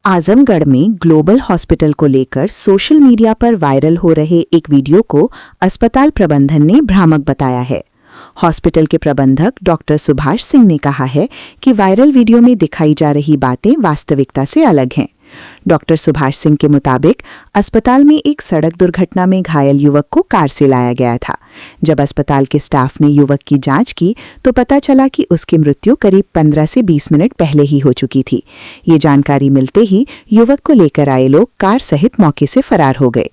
आजमगढ़ में global hospital को लेकर सोशल मीडिया पर वायरल हो रहे एक वीडियो को अस्पताल प्रबंधन ने भ्रामक बताया है। हॉस्पिटल के प्रबंधक डॉक्टर सुभाष सिंह ने कहा है कि वायरल वीडियो में दिखाई जा रही बातें वास्तविकता से अलग हैं। डॉक्टर सुभाष सिंह के मुताबिक अस्पताल में एक सड़क दुर्घटना में घायल युवक को कार से लाया गया था। जब अस्पताल के स्टाफ ने युवक की जांच की तो पता चला कि उसकी मृत्यु करीब 15 से 20 मिनट पहले ही हो चुकी थी। ये जानकारी मिलते ही युवक को लेकर आए लोग कार सहित मौके से फरार हो गए।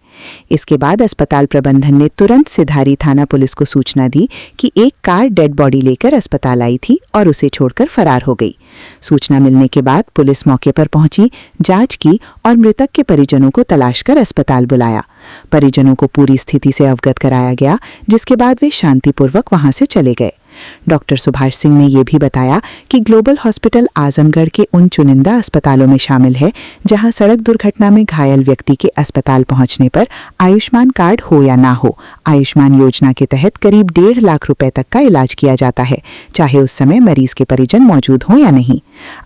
इसके बाद अस्पताल प्रबंधन ने तुरंत सिधारी थाना पुलिस को सूचना दी कि एक कार डेड बॉडी लेकर अस्पताल आई थी और उसे छोड़कर फरार हो गई। सूचना मिलने के बाद पुलिस मौके पर पहुंची, जांच की और मृतक के परिजनों को तलाश कर अस्पताल बुलाया। परिजनों को पूरी स्थिति से अवगत कराया गया, जिसके बाद वे शांतिपूर्वक वहां से चले गए। डॉक्टर सुभाष सिंह ने यह भी बताया कि ग्लोबल हॉस्पिटल आजमगढ़ के उन चुनिंदा अस्पतालों में शामिल है जहां सड़क दुर्घटना में घायल व्यक्ति के अस्पताल पहुंचने पर आयुष्मान कार्ड हो या ना हो, आयुष्मान योजना के तहत करीब 1.5 लाख रुपए तक का इलाज किया जाता है, चाहे उस समय मरीज के परिजन मौजूद हों या नहीं।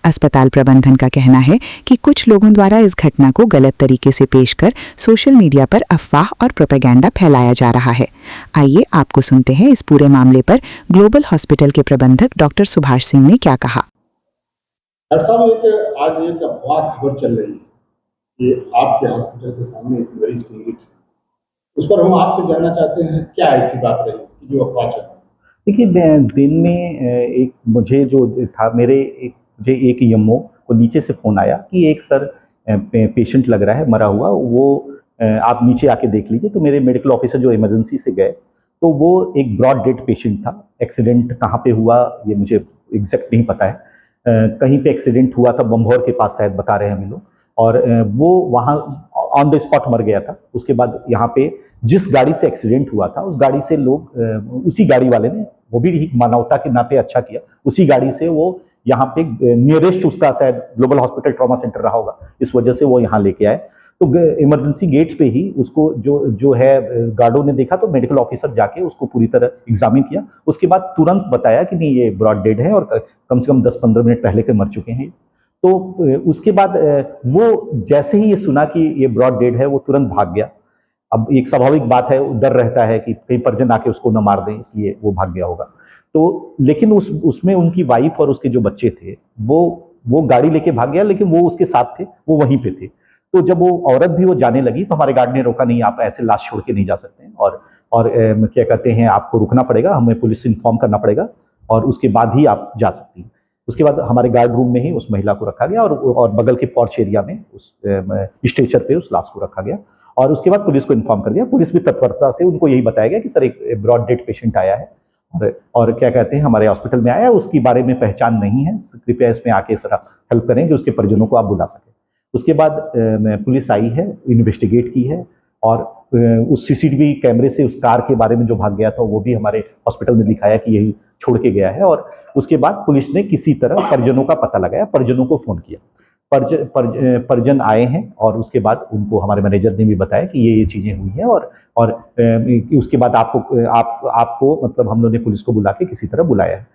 अस्पताल प्रबंधन का कहना है कि कुछ लोगों द्वारा इस घटना को गलत तरीके से पेश कर सोशल मीडिया पर अफवाह और प्रोपेगेंडा फैलाया जा रहा है। आइए आपको सुनते हैं इस पूरे मामले पर ग्लोबल हॉस्पिटल के प्रबंधक डॉक्टर सुभाष सिंह ने क्या कहा। डॉक्टर साहब, आज एक अफवाह खबर चल रही है कि आपके हॉस्पिटल के सामने एक मरीज की मृत्यु, उस पर हम आपसे जानना चाहते हैं क्या ऐसी बात रही कि जो अफवाह चल रही है। देखिए, दिन में एक मुझे जो था मुझे एक यमो को नीचे से फ़ोन आया कि एक सर पेशेंट लग रहा है मरा हुआ, वो आप नीचे आके देख लीजिए। तो मेरे मेडिकल ऑफिसर जो इमरजेंसी से गए तो वो एक ब्रॉड डेड पेशेंट था। एक्सीडेंट कहाँ पे हुआ ये मुझे एग्जैक्ट नहीं पता है, कहीं पे एक्सीडेंट हुआ था, बम्भौर के पास शायद बता रहे हैं हम लोग, और वो वहाँ ऑन द स्पॉट मर गया था। उसके बाद यहाँ पे जिस गाड़ी से एक्सीडेंट हुआ था उस गाड़ी से लोग, उसी गाड़ी वाले ने, वो भी मानवता के नाते अच्छा किया, उसी गाड़ी से वो यहाँ पे नियरेस्ट उसका शायद ग्लोबल हॉस्पिटल ट्रॉमा सेंटर रहा होगा, इस वजह से वो यहाँ लेके आए। तो इमरजेंसी गेट्स पे ही उसको जो है गार्डों ने देखा, तो मेडिकल ऑफिसर जाके उसको पूरी तरह एग्जामिन किया। उसके बाद तुरंत बताया कि नहीं, ये ब्रॉड डेड है और कम से कम 10-15 मिनट पहले के मर चुके हैं। तो उसके बाद वो जैसे ही ये सुना कि ये ब्रॉड डेड है वो तुरंत भाग गया। अब एक स्वाभाविक बात है, डर रहता है कि कई परिजन आके उसको न मार दें, इसलिए वो भाग गया होगा। तो लेकिन उसमें उनकी वाइफ और उसके जो बच्चे थे वो गाड़ी लेके भाग गया, लेकिन वो उसके साथ थे, वो वहीं पे थे। तो जब वो औरत भी वो जाने लगी तो हमारे गार्ड ने रोका, नहीं आप ऐसे लाश छोड़ के नहीं जा सकते हैं, और क्या कहते हैं, आपको रुकना पड़ेगा, हमें पुलिस से इन्फॉर्म करना पड़ेगा और उसके बाद ही आप जा सकती हैं। उसके बाद हमारे गार्ड रूम में ही उस महिला को रखा गया और बगल के पोर्च एरिया में उस स्ट्रेचर पे उस लाश को रखा गया और उसके बाद पुलिस को इन्फॉर्म कर दिया। पुलिस भी तत्परता से उनको यही बताया गया कि सर एक ब्रॉड डेड पेशेंट आया है और क्या कहते हैं हमारे हॉस्पिटल में आया है, उसके बारे में पहचान नहीं है, कृपया इसमें आके सर हेल्प करें कि उसके परिजनों को आप बुला सकें। उसके बाद पुलिस आई है, इन्वेस्टिगेट की है और उस सीसीटीवी कैमरे से उस कार के बारे में जो भाग गया था वो भी हमारे हॉस्पिटल ने दिखाया कि यही छोड़ के गया है। और उसके बाद पुलिस ने किसी तरह परिजनों का पता लगाया, परिजनों को फ़ोन किया, परिजन आए हैं और उसके बाद उनको हमारे मैनेजर ने भी बताया कि ये चीज़ें हुई हैं और उसके बाद आपको मतलब हम लोगों ने पुलिस को बुला के किसी तरह बुलाया है।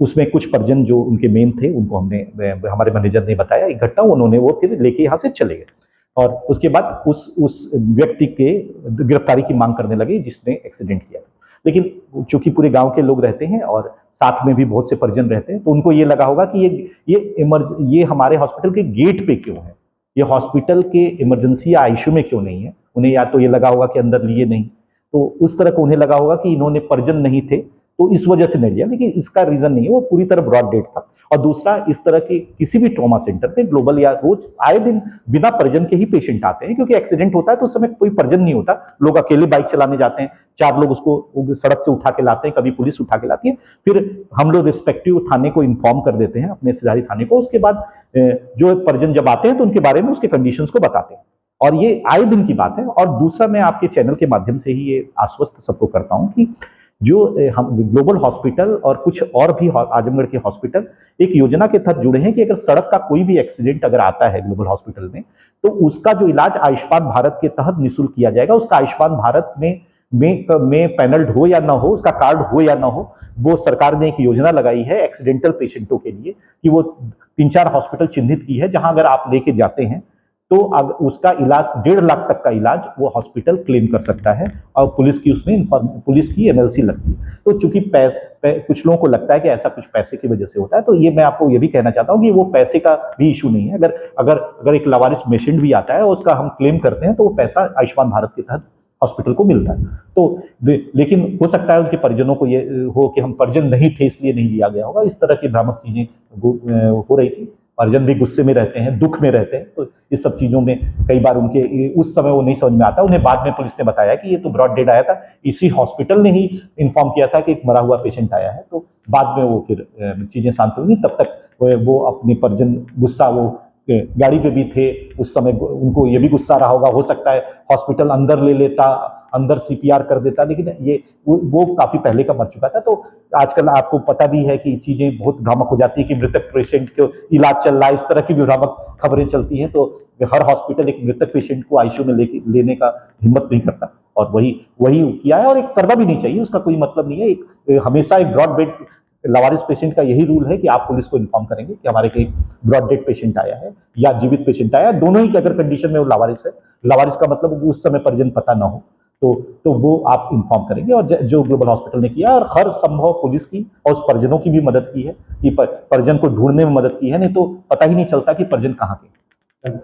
उसमें कुछ परिजन जो उनके मेन थे उनको हमारे मैनेजर ने बताया एक घटना, उन्होंने वो फिर लेके यहाँ से चले गए और उसके बाद उस व्यक्ति के गिरफ्तारी की मांग करने लगे जिसने एक्सीडेंट किया। लेकिन चूंकि पूरे गांव के लोग रहते हैं और साथ में भी बहुत से परिजन रहते हैं, तो उनको ये लगा होगा कि ये हमारे हॉस्पिटल के गेट पे क्यों है, ये हॉस्पिटल के इमरजेंसी या आईसीयू में क्यों नहीं है। उन्हें या तो ये लगा होगा कि अंदर लिए नहीं, तो उस तरह का उन्हें लगा होगा कि इन्होंने परिजन नहीं थे तो इस वजह से नहीं लिया, लेकिन इसका रीजन नहीं है, वो पूरी तरह ब्रॉड डेड था। और दूसरा, इस तरह के किसी भी ट्रॉमा सेंटर पे ग्लोबल या रोज आए दिन बिना परिजन के ही पेशेंट आते हैं, क्योंकि एक्सीडेंट होता है तो उस समय कोई परिजन नहीं होता, लोग अकेले बाइक चलाने जाते हैं, 4 लोग उसको सड़क से उठा के लाते हैं, कभी पुलिस उठा के लाती है, फिर हम लोग रिस्पेक्टिव थाने को इन्फॉर्म कर देते हैं, अपने सिधारी थाने को। उसके बाद जो परिजन जब आते हैं तो उनके बारे में उसके कंडीशंस को बताते हैं और ये आए दिन की बात है। और दूसरा, मैं आपके चैनल के माध्यम से ही ये आश्वस्त सबको करता हूँ कि जो हम ग्लोबल हॉस्पिटल और कुछ और भी आजमगढ़ के हॉस्पिटल एक योजना के तहत जुड़े हैं कि अगर सड़क का कोई भी एक्सीडेंट अगर आता है ग्लोबल हॉस्पिटल में, तो उसका जो इलाज आयुष्मान भारत के तहत निःशुल्क किया जाएगा। उसका आयुष्मान भारत में पैनल्ड हो या ना हो, उसका कार्ड हो या ना हो, वो सरकार ने एक योजना लगाई है एक्सीडेंटल पेशेंटों के लिए कि वो 3-4 हॉस्पिटल चिन्हित की है जहां अगर आप लेके जाते हैं तो उसका इलाज 1.5 लाख तक का इलाज वो हॉस्पिटल क्लेम कर सकता है और पुलिस की उसमें पुलिस की एमएलसी लगती है। तो चूंकि कुछ लोगों को लगता है कि ऐसा कुछ पैसे की वजह से होता है, तो ये मैं आपको ये भी कहना चाहता हूं कि वो पैसे का भी इशू नहीं है। अगर एक लावारिस पेशेंट भी आता है और उसका हम क्लेम करते हैं तो वो पैसा आयुष्मान भारत के तहत हॉस्पिटल को मिलता है। तो लेकिन हो सकता है उनके परिजनों को ये हो कि हम परिजन नहीं थे इसलिए नहीं लिया गया होगा, इस तरह की भ्रामक चीजें हो रही थी। परिजन भी गुस्से में रहते हैं, दुख में रहते हैं, तो इस सब चीजों में कई बार उनके उस समय वो नहीं समझ में आता। उन्हें बाद में पुलिस ने बताया कि ये तो ब्रॉड डेड आया था, इसी हॉस्पिटल ने ही इन्फॉर्म किया था कि एक मरा हुआ पेशेंट आया है। तो बाद में वो फिर चीजें शांत हुई, तब तक वो अपनी परिजन गुस्सा, वो गाड़ी पे भी थे उस समय, उनको ये भी गुस्सा रहा होगा। हो सकता है हॉस्पिटल अंदर ले लेता, अंदर सीपीआर कर देता, लेकिन ये वो काफी पहले का मर चुका था। तो आजकल आपको पता भी है कि चीजें बहुत भ्रामक हो जाती है कि मृतक पेशेंट को इलाज चल रहा है, इस तरह की भी भ्रामक खबरें चलती हैं। तो हर हॉस्पिटल एक मृतक पेशेंट को आईसीयू में लेने का हिम्मत नहीं करता, और वही किया है, और एक करना भी नहीं चाहिए, उसका कोई मतलब नहीं है। एक हमेशा एक ब्रॉड बेड लावारिस पेशेंट का यही रूल है कि आप पुलिस को इन्फॉर्म करेंगे कि हमारे कहीं ब्रॉड डेड पेशेंट आया है या जीवित पेशेंट आया है, दोनों ही अगर कंडीशन में वो लावारिस है। लावारिस का मतलब उस समय परिजन पता ना हो, तो वो आप इन्फॉर्म करेंगे, और जो ग्लोबल हॉस्पिटल ने किया, और हर संभव पुलिस की और उस परिजनों की भी मदद की है कि परिजन को ढूंढने में मदद की है, नहीं तो पता ही नहीं चलता कि परिजन कहाँ के।